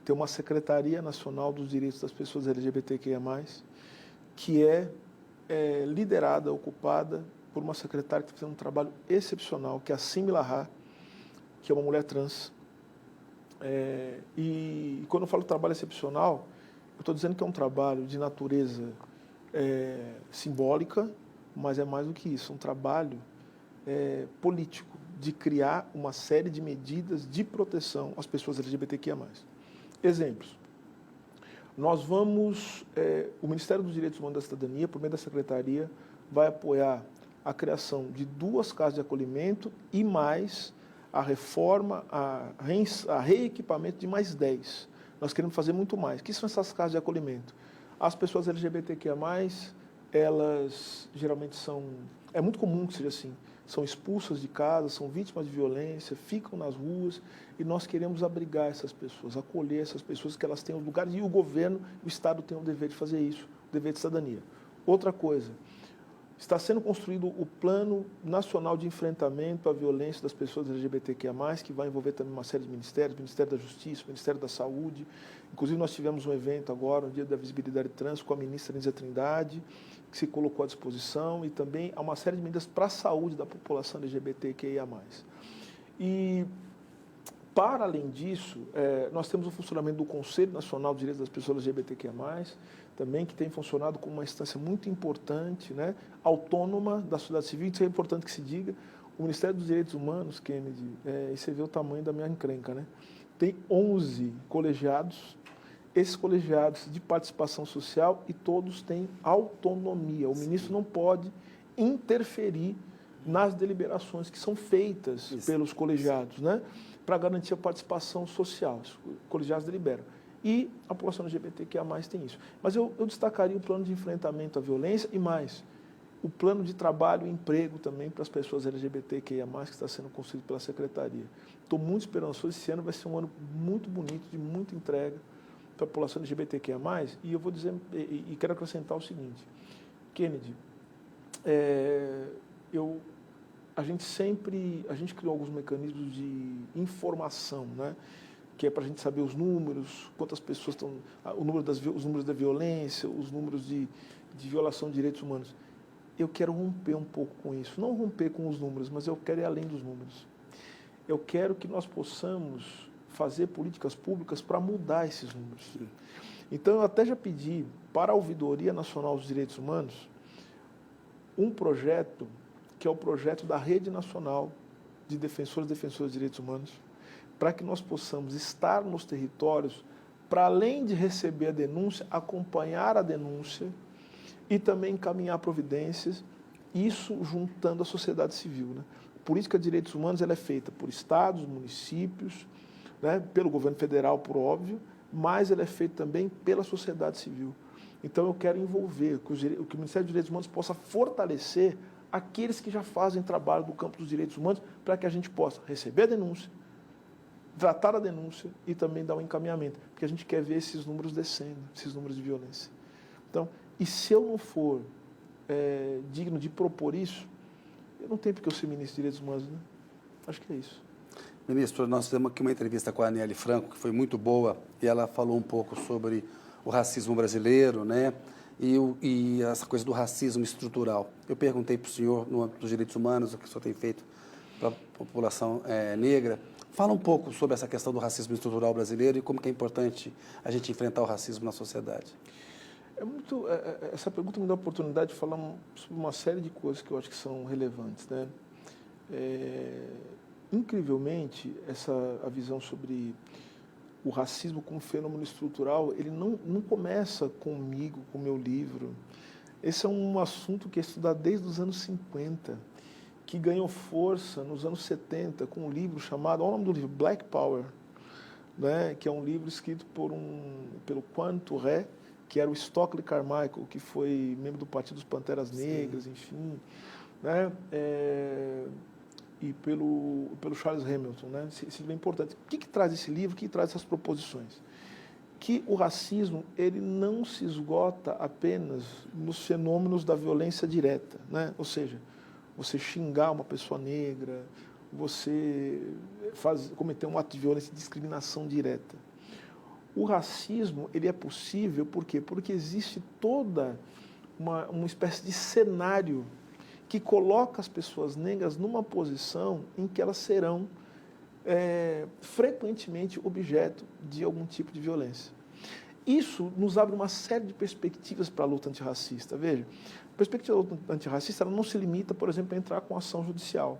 ter uma Secretaria Nacional dos Direitos das Pessoas LGBTQIA+, que é liderada, ocupada por uma secretária que está fazendo um trabalho excepcional, que é a Simi Lahar, que é uma mulher trans. E quando eu falo trabalho excepcional, eu estou dizendo que é um trabalho de natureza simbólica, mas é mais do que isso, um trabalho político, de criar uma série de medidas de proteção às pessoas LGBTQIA+. Exemplos. Nós vamos, o Ministério dos Direitos Humanos e da Cidadania, por meio da Secretaria, vai apoiar a criação de 2 casas de acolhimento e mais a reforma, a reequipamento de mais 10. Nós queremos fazer muito mais. O que são essas casas de acolhimento? As pessoas LGBTQIA+, elas geralmente são... É muito comum que seja assim. São expulsas de casa, são vítimas de violência, ficam nas ruas e nós queremos abrigar essas pessoas, acolher essas pessoas, que elas tenham lugar, e o governo, o Estado tem o dever de fazer isso, o dever de cidadania. Outra coisa, está sendo construído o Plano Nacional de Enfrentamento à Violência das Pessoas LGBTQIA+, que vai envolver também uma série de ministérios, Ministério da Justiça, Ministério da Saúde. Inclusive, nós tivemos um evento agora, no Dia da Visibilidade Trans, com a ministra Nízia Trindade, que se colocou à disposição, e também há uma série de medidas para a saúde da população LGBTQIA+. E, para além disso, nós temos o funcionamento do Conselho Nacional de Direitos das Pessoas LGBTQIA+, também, que tem funcionado como uma instância muito importante, né, autônoma da sociedade civil. Isso é importante que se diga. O Ministério dos Direitos Humanos, Kennedy, e você vê o tamanho da minha encrenca, né? Tem 11 colegiados, esses colegiados de participação social, e todos têm autonomia. O ministro não pode interferir nas deliberações que são feitas pelos colegiados, né, para garantir a participação social. Os colegiados deliberam. E a população LGBTQIA+ tem isso. Mas eu destacaria o plano de enfrentamento à violência e mais, o plano de trabalho e emprego também para as pessoas LGBTQIA+, que está sendo construído pela Secretaria. Estou muito esperançoso, esse ano vai ser um ano muito bonito, de muita entrega para a população LGBTQIA+, e eu vou dizer, e quero acrescentar o seguinte, Kennedy, a gente criou alguns mecanismos de informação, né? Que é para a gente saber os números, quantas pessoas estão, os números da violência, os números de violação de direitos humanos. Eu quero romper um pouco com isso, não romper com os números, mas eu quero ir além dos números. Eu quero que nós possamos fazer políticas públicas para mudar esses números. Então, eu até já pedi para a Ouvidoria Nacional dos Direitos Humanos um projeto, que é o projeto da Rede Nacional de Defensores e Defensoras de Direitos Humanos, para que nós possamos estar nos territórios, para além de receber a denúncia, acompanhar a denúncia e também encaminhar providências, isso juntando a sociedade civil, né? A política de direitos humanos ela é feita por estados, municípios, né, pelo governo federal, por óbvio, mas ela é feita também pela sociedade civil. Então eu quero envolver, que o Ministério dos Direitos Humanos possa fortalecer aqueles que já fazem trabalho do campo dos direitos humanos, para que a gente possa receber a denúncia, tratar a denúncia e também dar um encaminhamento, porque a gente quer ver esses números descendo, esses números de violência. Então, e se eu não for digno de propor isso, eu não tenho porque eu ser ministro de Direitos Humanos, né? Acho que é isso. Ministro, nós fizemos aqui uma entrevista com a Aniele Franco, que foi muito boa, e ela falou um pouco sobre o racismo brasileiro, né? E essa coisa do racismo estrutural. Eu perguntei para o senhor, no âmbito dos direitos humanos, o que o senhor tem feito para a população negra. Fala um pouco sobre essa questão do racismo estrutural brasileiro e como que é importante a gente enfrentar o racismo na sociedade. Essa pergunta me dá a oportunidade de falar sobre uma série de coisas que eu acho que são relevantes, né? Incrivelmente, a visão sobre o racismo como fenômeno estrutural, ele não começa comigo, com o meu livro. Esse é um assunto que é estudado desde os anos 50, que ganhou força nos anos 70 com um livro chamado, olha o nome do livro, Black Power, né? Que é um livro escrito pelo Kwame Ture, que era o Stokely Carmichael, que foi membro do Partido dos Panteras Negras, sim, enfim, né? E pelo Charles Hamilton, né? Esse livro é importante. O que traz esse livro? O que traz essas proposições? Que o racismo ele não se esgota apenas nos fenômenos da violência direta, né? Ou seja, você xingar uma pessoa negra, você cometer um ato de violência e discriminação direta. O racismo ele é possível por quê? Porque existe toda uma espécie de cenário que coloca as pessoas negras numa posição em que elas serão frequentemente objeto de algum tipo de violência. Isso nos abre uma série de perspectivas para a luta antirracista. Veja, a perspectiva da luta antirracista ela não se limita, por exemplo, a entrar com ação judicial.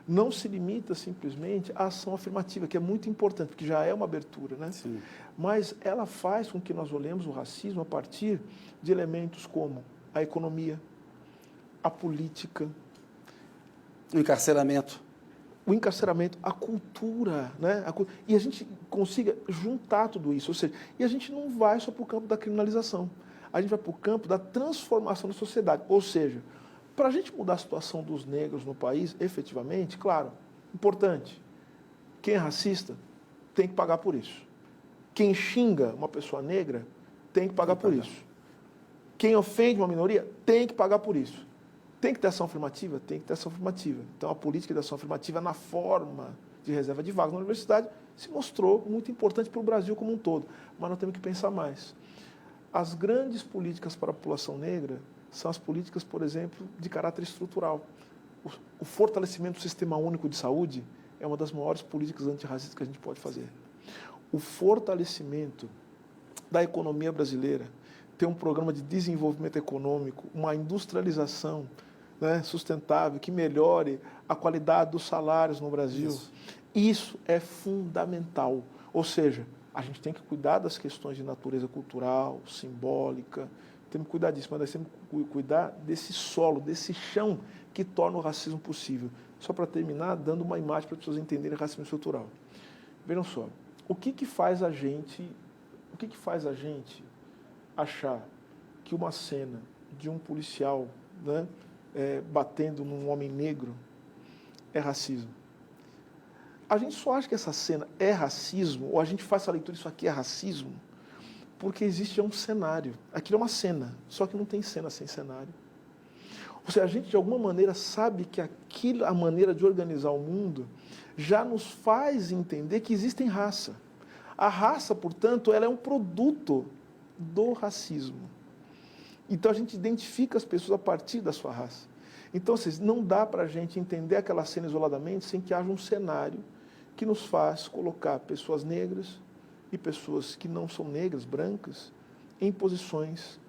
Não se limita simplesmente à ação afirmativa, que é muito importante, porque já é uma abertura, né? Sim. Mas ela faz com que nós olhemos o racismo a partir de elementos como a economia, a política, O encarceramento, a cultura, né? E a gente consiga juntar tudo isso, ou seja, e a gente não vai só para o campo da criminalização, a gente vai para o campo da transformação da sociedade, ou seja, para a gente mudar a situação dos negros no país, efetivamente, claro, importante, quem é racista tem que pagar por isso, quem xinga uma pessoa negra tem que pagar por isso, quem ofende uma minoria tem que pagar por isso. Tem que ter ação afirmativa? Tem que ter ação afirmativa. Então, a política de ação afirmativa na forma de reserva de vagas na universidade se mostrou muito importante para o Brasil como um todo. Mas nós temos que pensar mais. As grandes políticas para a população negra são as políticas, por exemplo, de caráter estrutural. O fortalecimento do Sistema Único de Saúde é uma das maiores políticas antirracistas que a gente pode fazer. O fortalecimento da economia brasileira, ter um programa de desenvolvimento econômico, uma industrialização, né, sustentável, que melhore a qualidade dos salários no Brasil. Isso é fundamental. Ou seja, a gente tem que cuidar das questões de natureza cultural, simbólica, temos que cuidar disso, mas nós temos que cuidar desse solo, desse chão que torna o racismo possível. Só para terminar, dando uma imagem para as pessoas entenderem o racismo estrutural. Vejam só, o que faz a gente achar que uma cena de um policial, né, batendo num homem negro é racismo? A gente só acha que essa cena é racismo, ou a gente faz essa leitura, isso aqui é racismo, porque existe um cenário. Aquilo é uma cena, só que não tem cena sem cenário. Ou seja, a gente de alguma maneira sabe que aquilo, a maneira de organizar o mundo, já nos faz entender que existem raça. A raça, portanto, ela é um produto do racismo. Então, a gente identifica as pessoas a partir da sua raça. Então, não dá para a gente entender aquela cena isoladamente sem que haja um cenário que nos faz colocar pessoas negras e pessoas que não são negras, brancas, em posições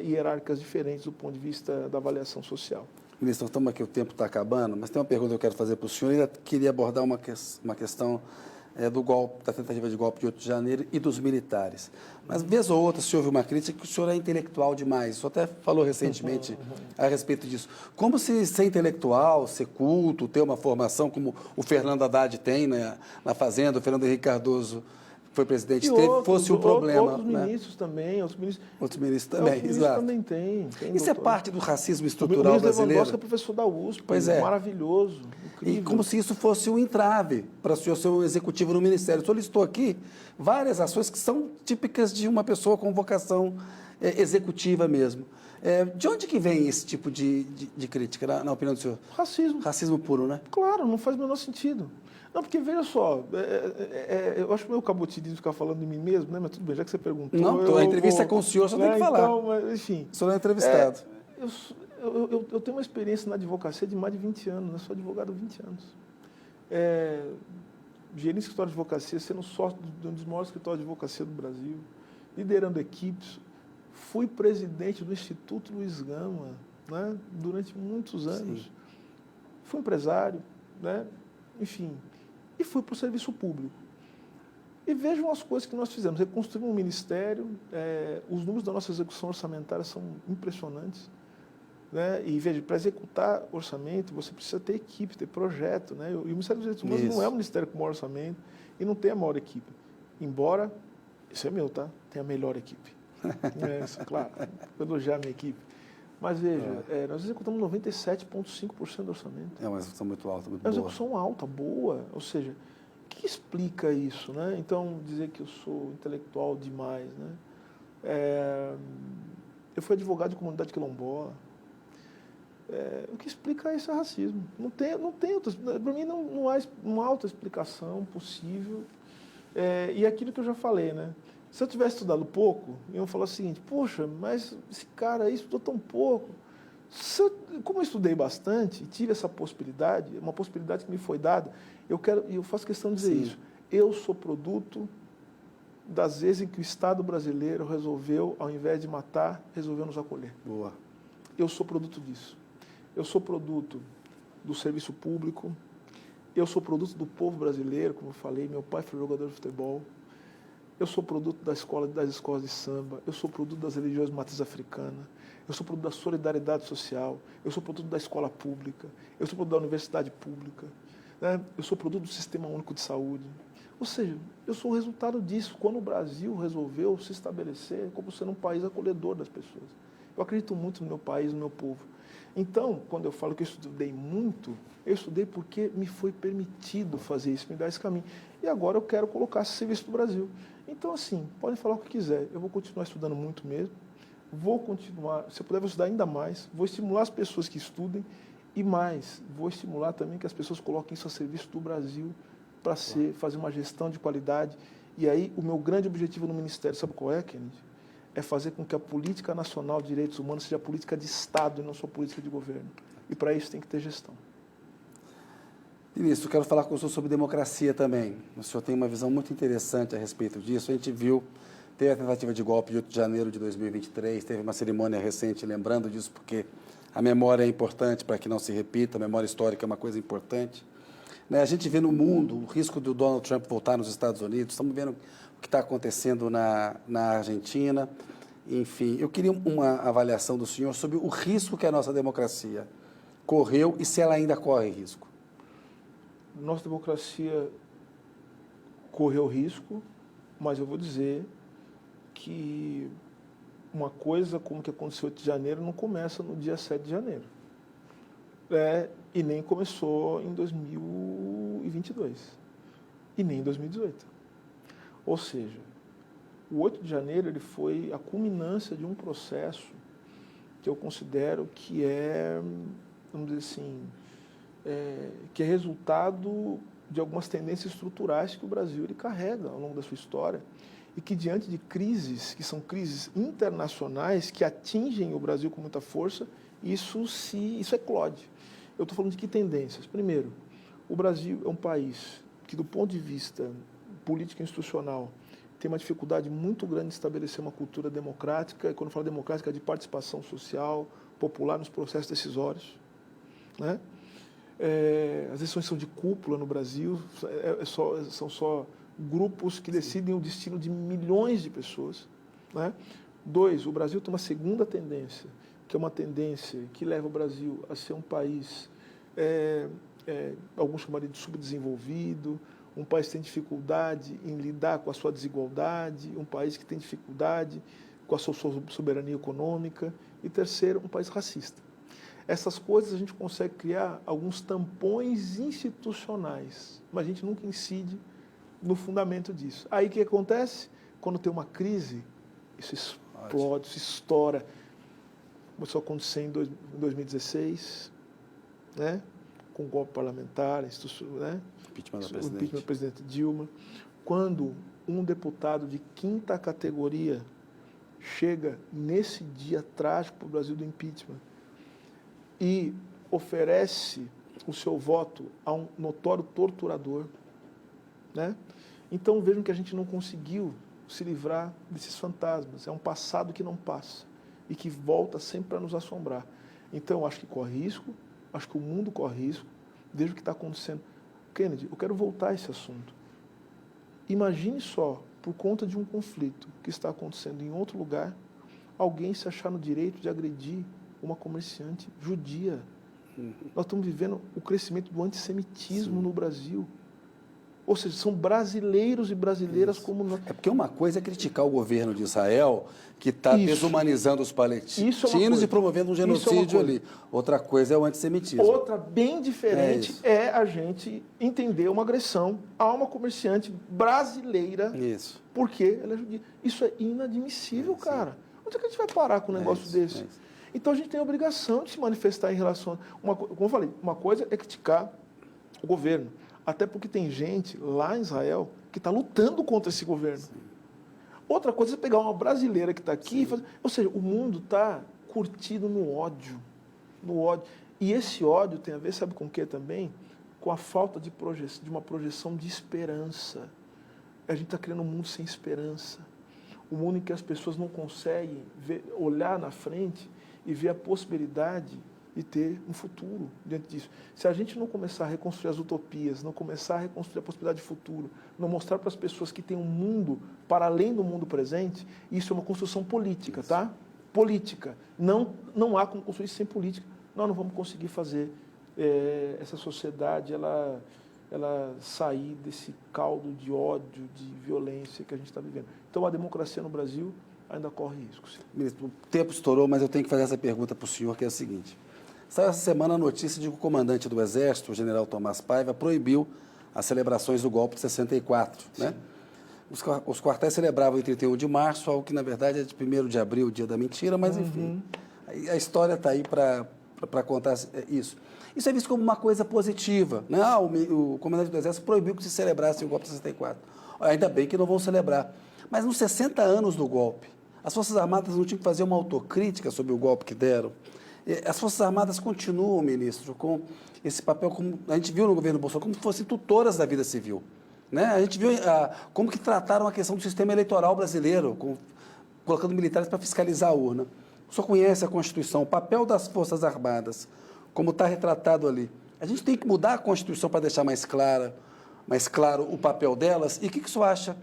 hierárquicas diferentes do ponto de vista da avaliação social. Ministro, nós estamos aqui, o tempo está acabando, mas tem uma pergunta que eu quero fazer para o senhor. Eu queria abordar uma questão do golpe, da tentativa de golpe de 8 de janeiro e dos militares. Mas, vez ou outra, se houve uma crítica que o senhor é intelectual demais. O senhor até falou recentemente a respeito disso. Como se ser intelectual, ser culto, ter uma formação como o Fernando Haddad tem, né, na Fazenda, o Fernando Henrique Cardoso foi presidente, fosse um problema. Outros ministros também. Outros ministros exato. também têm. Isso é parte do racismo estrutural brasileiro? O Lewandowski é professor da USP, maravilhoso, incrível. E como se isso fosse um entrave para o senhor ser um executivo no Ministério. O senhor listou aqui várias ações que são típicas de uma pessoa com vocação executiva mesmo. De onde que vem esse tipo de crítica, na opinião do senhor? Racismo. Racismo puro, né? Claro, não faz o menor sentido. Não, porque, veja só, eu acho meio cabotirismo ficar falando de mim mesmo, né? Mas tudo bem, já que você perguntou... Não, a entrevista é com o senhor, só tem que falar. Então, mas, enfim... O senhor é entrevistado. Eu tenho uma experiência na advocacia de mais de 20 anos, eu sou advogado há 20 anos. gerente de escritório de advocacia, sendo sócio de um dos maiores escritórios de advocacia do Brasil, liderando equipes. Fui presidente do Instituto Luiz Gama, né, durante muitos anos. Sim. Fui empresário, né, enfim, e fui para o serviço público. E vejam as coisas que nós fizemos. Reconstruímos um ministério, os números da nossa execução orçamentária são impressionantes. Né? E veja, para executar orçamento, você precisa ter equipe, ter projeto. Né? E o Ministério dos Direitos Humanos não é um ministério com maior orçamento e não tem a maior equipe. Embora, isso é meu, tá? Tem a melhor equipe. Claro, vou elogiar a minha equipe. Mas veja, nós executamos 97,5% do orçamento. É uma execução muito alta, muito boa. É uma boa. execução alta, boa. Ou seja, o que explica isso? Né? Então, dizer que eu sou intelectual demais. Né? Eu fui advogado de comunidade quilombola. O que explica isso é racismo. Não tem outra, para mim não há uma outra explicação possível. E aquilo que eu já falei, né? Se eu tivesse estudado pouco, iam falar o seguinte: poxa, mas esse cara aí estudou tão pouco. Como eu estudei bastante e tive essa possibilidade, uma possibilidade que me foi dada, eu faço questão de dizer isso. Eu sou produto das vezes em que o Estado brasileiro resolveu, ao invés de matar, resolveu nos acolher. Boa. Eu sou produto disso. Eu sou produto do serviço público, eu sou produto do povo brasileiro, como eu falei, meu pai foi jogador de futebol, eu sou produto das escolas de samba, eu sou produto das religiões de matriz africana, eu sou produto da solidariedade social, eu sou produto da escola pública, eu sou produto da universidade pública, né? Eu sou produto do Sistema Único de Saúde. Ou seja, eu sou o resultado disso, quando o Brasil resolveu se estabelecer como sendo um país acolhedor das pessoas. Eu acredito muito no meu país, no meu povo. Então, quando eu falo que eu estudei muito, eu estudei porque me foi permitido fazer isso, me dar esse caminho. E agora eu quero colocar esse serviço do Brasil. Então, assim, podem falar o que quiser. Eu vou continuar estudando muito mesmo. Vou continuar, se eu puder, vou estudar ainda mais. Vou estimular as pessoas que estudem. E mais, vou estimular também que as pessoas coloquem isso a serviço do Brasil para fazer uma gestão de qualidade. E aí, o meu grande objetivo no Ministério, sabe qual é, Kennedy? É fazer com que a política nacional de direitos humanos seja política de Estado e não só política de governo. E para isso tem que ter gestão. Ministro, eu quero falar com o senhor sobre democracia também. O senhor tem uma visão muito interessante a respeito disso. A gente viu, teve a tentativa de golpe de 8 de janeiro de 2023, teve uma cerimônia recente lembrando disso, porque a memória é importante para que não se repita, a memória histórica é uma coisa importante. A gente vê no mundo o risco do Donald Trump voltar nos Estados Unidos, estamos vendo o que está acontecendo na Argentina. Enfim, eu queria uma avaliação do senhor sobre o risco que a nossa democracia correu e se ela ainda corre risco. Nossa democracia correu risco, mas eu vou dizer que uma coisa como o que aconteceu em 8 de janeiro não começa no dia 7 de janeiro. E nem começou em 2022. E nem em 2018. Ou seja, o 8 de janeiro ele foi a culminância de um processo que eu considero que vamos dizer assim, que é resultado de algumas tendências estruturais que o Brasil ele carrega ao longo da sua história e que, diante de crises, que são crises internacionais, que atingem o Brasil com muita força, isso eclode. Eu estou falando de que tendências? Primeiro, o Brasil é um país que, do ponto de vista político e institucional, tem uma dificuldade muito grande de estabelecer uma cultura democrática, e quando eu falo democrática, é de participação social, popular nos processos decisórios. Né? As decisões são de cúpula no Brasil, são só grupos que decidem o destino de milhões de pessoas. Né? 2, o Brasil tem uma segunda tendência, que é uma tendência que leva o Brasil a ser um país, alguns chamariam de subdesenvolvido, um país que tem dificuldade em lidar com a sua desigualdade, um país que tem dificuldade com a sua soberania econômica, e terceiro, um país racista. Essas coisas a gente consegue criar alguns tampões institucionais, mas a gente nunca incide no fundamento disso. Aí o que acontece? Quando tem uma crise, isso explode, isso estoura. Começou a acontecer em 2016, né? Com o golpe parlamentar, né? O impeachment da presidente Dilma. Quando um deputado de 5ª categoria chega nesse dia trágico para o Brasil do impeachment e oferece o seu voto a um notório torturador, né? Então vejam que a gente não conseguiu se livrar desses fantasmas. É um passado que não passa e que volta sempre para nos assombrar. Então acho que corre risco, acho que o mundo corre risco. Veja o que está acontecendo. Kennedy, eu quero voltar a esse assunto. Imagine só, por conta de um conflito que está acontecendo em outro lugar, alguém se achar no direito de agredir uma comerciante judia. Nós estamos vivendo o crescimento do antissemitismo no Brasil. Ou seja, são brasileiros e brasileiras como nós. É porque uma coisa é criticar o governo de Israel, que está desumanizando os palestinos e promovendo um genocídio ali. Outra coisa é o antissemitismo. Outra bem diferente é a gente entender uma agressão a uma comerciante brasileira porque ela é judia. Isso é inadmissível, cara. Onde é que a gente vai parar com um negócio desse? Então a gente tem a obrigação de se manifestar em relação a como eu falei, uma coisa é criticar o governo. Até porque tem gente lá em Israel que está lutando contra esse governo. Outra coisa é pegar uma brasileira que está aqui e fazer... Ou seja, o mundo está curtido no ódio. No ódio. E esse ódio tem a ver, sabe com o que também? Com a falta de uma projeção de esperança. A gente está criando um mundo sem esperança. Um mundo em que as pessoas não conseguem olhar na frente e ver a possibilidade de ter um futuro diante disso. Se a gente não começar a reconstruir as utopias, não começar a reconstruir a possibilidade de futuro, não mostrar para as pessoas que tem um mundo para além do mundo presente, isso é uma construção política, tá? Política. Não há como construir sem política. Nós não vamos conseguir fazer essa sociedade ela sair desse caldo de ódio, de violência que a gente está vivendo. Então, a democracia no Brasil ainda corre riscos. Ministro, o tempo estourou, mas eu tenho que fazer essa pergunta para o senhor, que é a seguinte. Saiu essa semana a notícia de que o comandante do Exército, o general Tomás Paiva, proibiu as celebrações do golpe de 64. Né? Os quartéis celebravam em 31 de março, algo que, na verdade, é de 1º de abril, o dia da mentira, mas, enfim, a história está aí para contar isso. Isso é visto como uma coisa positiva. Né? O comandante do Exército proibiu que se celebrasse o golpe de 64. Ainda bem que não vão celebrar. Mas nos 60 anos do golpe, as Forças Armadas não tinham que fazer uma autocrítica sobre o golpe que deram? As Forças Armadas continuam, ministro, com esse papel, como a gente viu no governo Bolsonaro, como se fossem tutoras da vida civil. Né? A gente viu como que trataram a questão do sistema eleitoral brasileiro, colocando militares para fiscalizar a urna. O senhor conhece a Constituição, o papel das Forças Armadas, como está retratado ali. A gente tem que mudar a Constituição para deixar mais claro o papel delas. E o que o senhor acha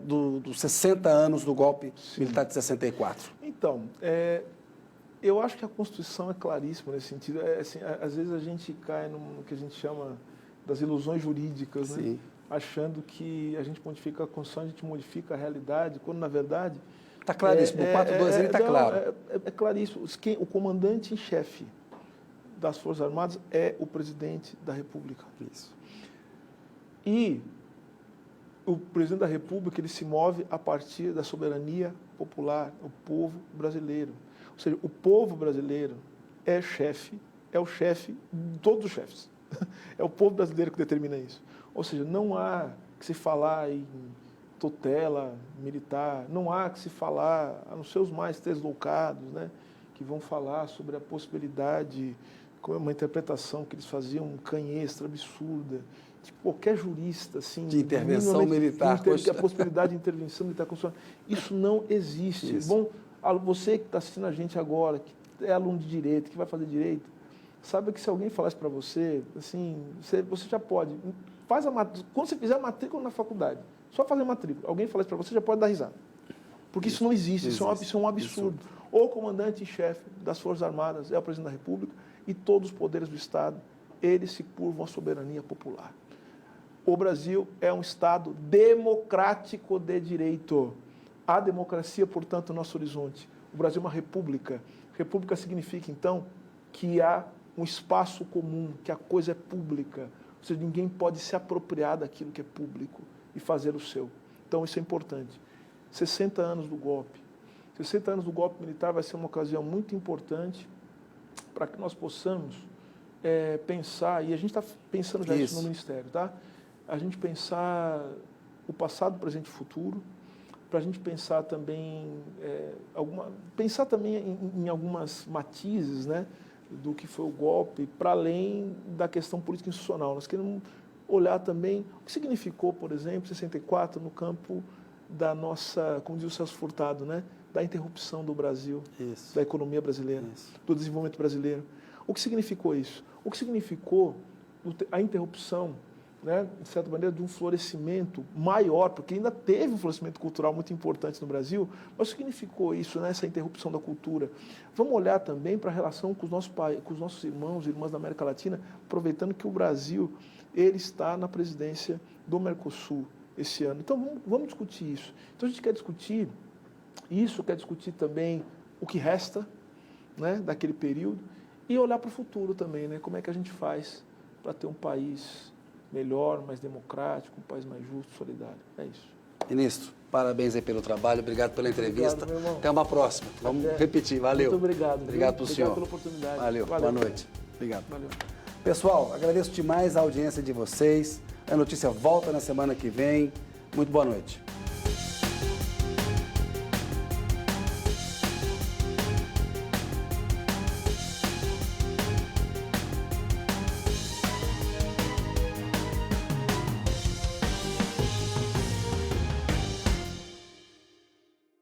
dos 60 anos do golpe militar de 64? Então, eu acho que a Constituição é claríssima nesse sentido. Assim, às vezes a gente cai no que a gente chama das ilusões jurídicas, né? Achando que a gente modifica a Constituição, a gente modifica a realidade, quando, na verdade... Está claríssimo, o 4.2 está claro. É claríssimo. O comandante em chefe das Forças Armadas é o presidente da República. Isso. E o presidente da República ele se move a partir da soberania popular, o povo brasileiro. Ou seja, o povo brasileiro é o chefe de todos os chefes. É o povo brasileiro que determina isso. Ou seja, não há que se falar em tutela militar, não há que se falar, a não ser os mais deslocados, né, que vão falar sobre a possibilidade, como uma interpretação que eles faziam canhestra, absurda, de qualquer jurista, assim, de intervenção militar, a possibilidade de intervenção militar constitucional. Isso não existe. Isso. Bom, você que está assistindo a gente agora, que é aluno de direito, que vai fazer direito, sabe que se alguém falasse para você, assim, você já pode, quando você fizer a matrícula na faculdade, só fazer a matrícula, alguém falasse para você, já pode dar risada. Porque isso não existe, isso é um absurdo. O comandante em chefe das Forças Armadas é o presidente da República e todos os poderes do Estado, eles se curvam à soberania popular. O Brasil é um Estado democrático de direito. Há democracia, portanto, no nosso horizonte. O Brasil é uma república. República significa, então, que há um espaço comum, que a coisa é pública. Ou seja, ninguém pode se apropriar daquilo que é público e fazer o seu. Então, isso é importante. 60 anos do golpe. 60 anos do golpe militar vai ser uma ocasião muito importante para que nós possamos pensar, e a gente está pensando já isso no Ministério, tá? A gente pensar o passado, presente e futuro, para a gente pensar também, pensar também em algumas matizes, né, do que foi o golpe, para além da questão política institucional. Nós queremos olhar também o que significou, por exemplo, 64 no campo da nossa, como diz o Celso Furtado, né, da interrupção do Brasil, Isso. da economia brasileira, Isso. do desenvolvimento brasileiro. O que significou isso? O que significou a interrupção, né, de certa maneira, de um florescimento maior, porque ainda teve um florescimento cultural muito importante no Brasil, mas o que significou isso, né, essa interrupção da cultura? Vamos olhar também para a relação com os nossos irmãos e irmãs da América Latina, aproveitando que o Brasil ele está na presidência do Mercosul esse ano. Então, vamos discutir isso. Então, a gente quer discutir isso, quer discutir também o que resta, né, daquele período e olhar para o futuro também, né, como é que a gente faz para ter um país melhor, mais democrático, um país mais justo, solidário. É isso. Ministro, parabéns aí pelo trabalho, obrigado pela entrevista. Obrigado, meu irmão. Até uma próxima. Vamos repetir, valeu. Muito obrigado. Obrigado pelo senhor. Obrigado pela oportunidade. Valeu, boa noite. Obrigado. Valeu. Pessoal, agradeço demais a audiência de vocês. A notícia volta na semana que vem. Muito boa noite.